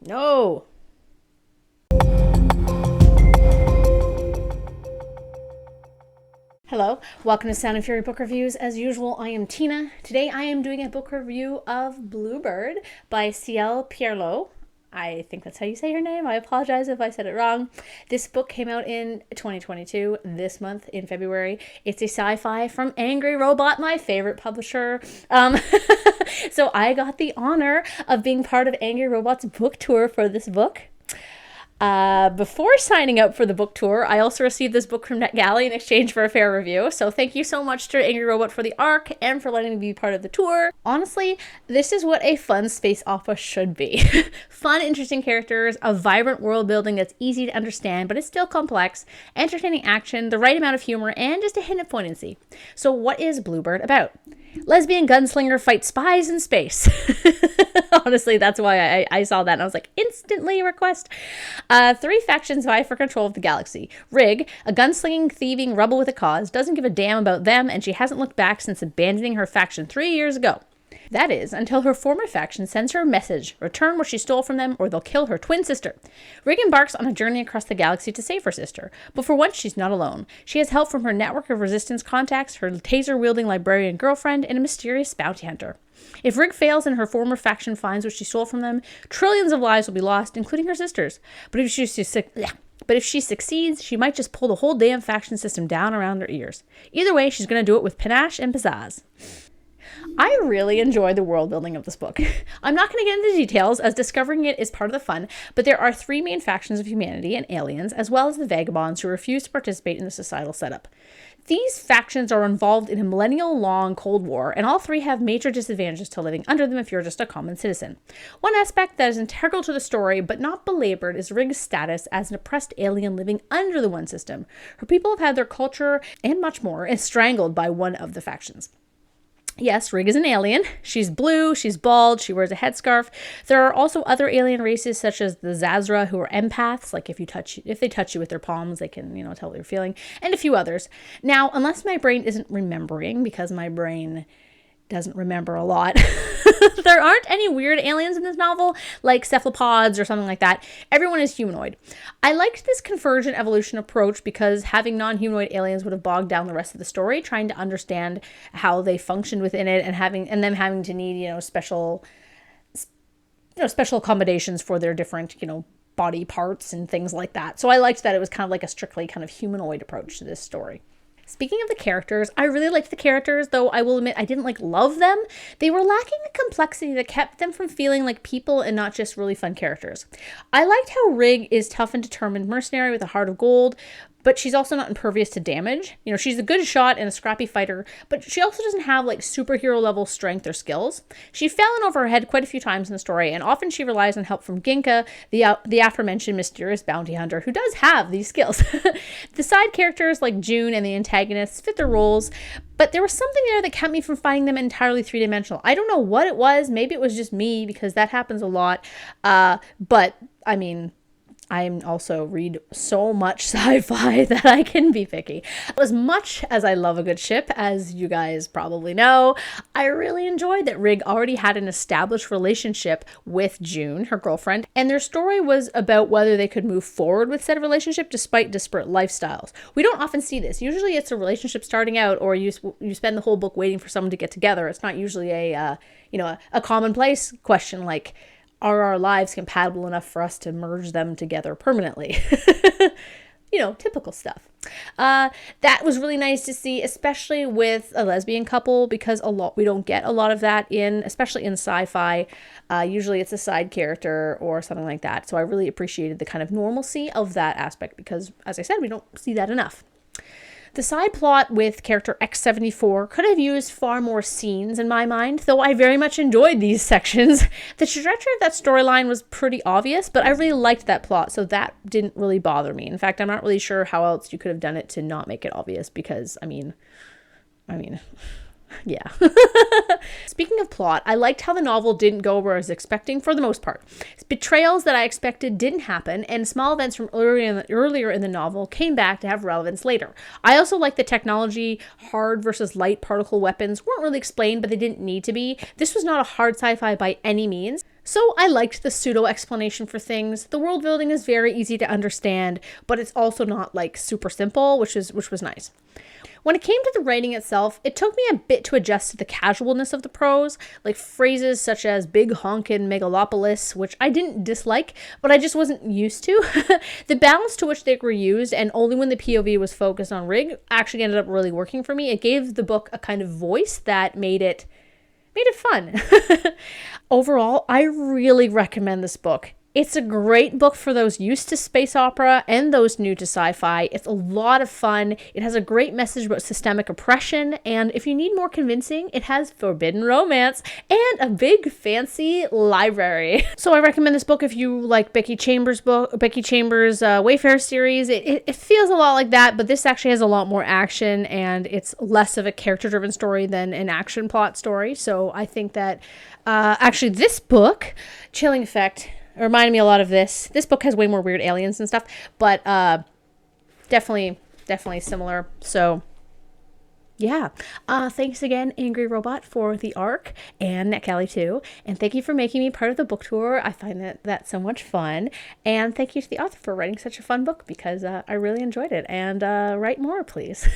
No. Hello, welcome to Sound and Fury Book Reviews. As usual, I am Tina. Today I am doing a book review of Bluebird by Ciel Pierlo. I think that's how you say her name. I apologize if I said it wrong. This book came out in 2022, this month in February. It's a sci-fi from Angry Robot, my favorite publisher. So I got the honor of being part of Angry Robot's book tour for this book. Before signing up for the book tour, I also received this book from NetGalley in exchange for a fair review. So thank you so much to Angry Robot for the arc and for letting me be part of the tour. Honestly, this is what a fun space opera should be. Fun, interesting characters, a vibrant world building that's easy to understand, but it's still complex, entertaining action, the right amount of humor, and just a hint of poignancy. So what is Bluebird about? Lesbian gunslinger fights spies in space. Honestly, that's why I saw that and I was like, instantly request. 3 factions vie for control of the galaxy. Rig, a gunslinging, thieving rebel with a cause, doesn't give a damn about them, and she hasn't looked back since abandoning her faction 3 years ago. That is, until her former faction sends her a message, return what she stole from them, or they'll kill her twin sister. Rig embarks on a journey across the galaxy to save her sister, but for once she's not alone. She has help from her network of resistance contacts, her taser-wielding librarian girlfriend, and a mysterious bounty hunter. If Rig fails and her former faction finds what she stole from them, trillions of lives will be lost, including her sister's. But if she succeeds, she might just pull the whole damn faction system down around her ears. Either way, she's going to do it with panache and pizzazz. I really enjoy the world building of this book. I'm not going to get into details, as discovering it is part of the fun, but there are 3 main factions of humanity and aliens, as well as the vagabonds who refuse to participate in the societal setup. These factions are involved in a millennial-long Cold War, and all 3 have major disadvantages to living under them if you're just a common citizen. One aspect that is integral to the story, but not belabored, is Rig's status as an oppressed alien living under the One system. Her people have had their culture, and much more, strangled by one of the factions. Yes, Rig is an alien. She's blue, she's bald, she wears a headscarf. There are also other alien races such as the Zazra, who are empaths. Like if they touch you with their palms, they can, tell what you're feeling. And a few others. Now, unless my brain isn't remembering, because my brain doesn't remember a lot, there aren't any weird aliens in this novel, like cephalopods or something like that. Everyone is humanoid. I liked this convergent evolution approach because having non-humanoid aliens would have bogged down the rest of the story, trying to understand how they functioned within it and them having to need, special accommodations for their different, body parts and things like that. So I liked that it was kind of like a strictly kind of humanoid approach to this story. Speaking of the characters, I really liked the characters, though I will admit I didn't love them. They were lacking the complexity that kept them from feeling like people and not just really fun characters. I liked how Rig is tough and determined mercenary with a heart of gold, but she's also not impervious to damage. She's a good shot and a scrappy fighter, but she also doesn't have superhero level strength or skills. She's fallen over her head quite a few times in the story, and often she relies on help from Ginka, the aforementioned mysterious bounty hunter, who does have these skills. The side characters like June and the antagonists fit their roles, but there was something there that kept me from finding them entirely 3-dimensional. I don't know what it was. Maybe it was just me, because that happens a lot. But I also read so much sci-fi that I can be picky. As much as I love a good ship, as you guys probably know, I really enjoyed that Rig already had an established relationship with June, her girlfriend, and their story was about whether they could move forward with said relationship despite disparate lifestyles. We don't often see this. Usually it's a relationship starting out, or you spend the whole book waiting for someone to get together. It's not usually a commonplace question like, are our lives compatible enough for us to merge them together permanently? Typical stuff. That was really nice to see, especially with a lesbian couple, because we don't get a lot of that especially in sci-fi. Usually it's a side character or something like that. So I really appreciated the kind of normalcy of that aspect because, as I said, we don't see that enough. The side plot with character X74 could have used far more scenes in my mind, though I very much enjoyed these sections. The trajectory of that storyline was pretty obvious, but I really liked that plot, so that didn't really bother me. In fact, I'm not really sure how else you could have done it to not make it obvious, because, Yeah. Speaking of plot, I liked how the novel didn't go where I was expecting for the most part. Betrayals that I expected didn't happen, and small events from earlier in the novel came back to have relevance later. I also like the technology, hard versus light particle weapons weren't really explained, but they didn't need to be. This was not a hard sci-fi by any means. So I liked the pseudo explanation for things. The world building is very easy to understand, but it's also not like super simple, which was nice. When it came to the writing itself, it took me a bit to adjust to the casualness of the prose, like phrases such as big honkin megalopolis, which I didn't dislike, but I just wasn't used to. The balance to which they were used, and only when the POV was focused on Rig, actually ended up really working for me. It gave the book a kind of voice that made it fun. Overall, I really recommend this book. It's a great book for those used to space opera and those new to sci-fi. It's a lot of fun. It has a great message about systemic oppression, and if you need more convincing, it has forbidden romance and a big fancy library. So I recommend this book if you like Becky Chambers' Wayfarer series. It feels a lot like that, but this actually has a lot more action, and it's less of a character-driven story than an action plot story. So I think that actually this book, Chilling Effect, it reminded me a lot of this. This book has way more weird aliens and stuff, but definitely similar. So yeah. Thanks again, Angry Robot, for the arc, and NetGalley too. And thank you for making me part of the book tour. I find that so much fun. And thank you to the author for writing such a fun book, because I really enjoyed it. And write more, please.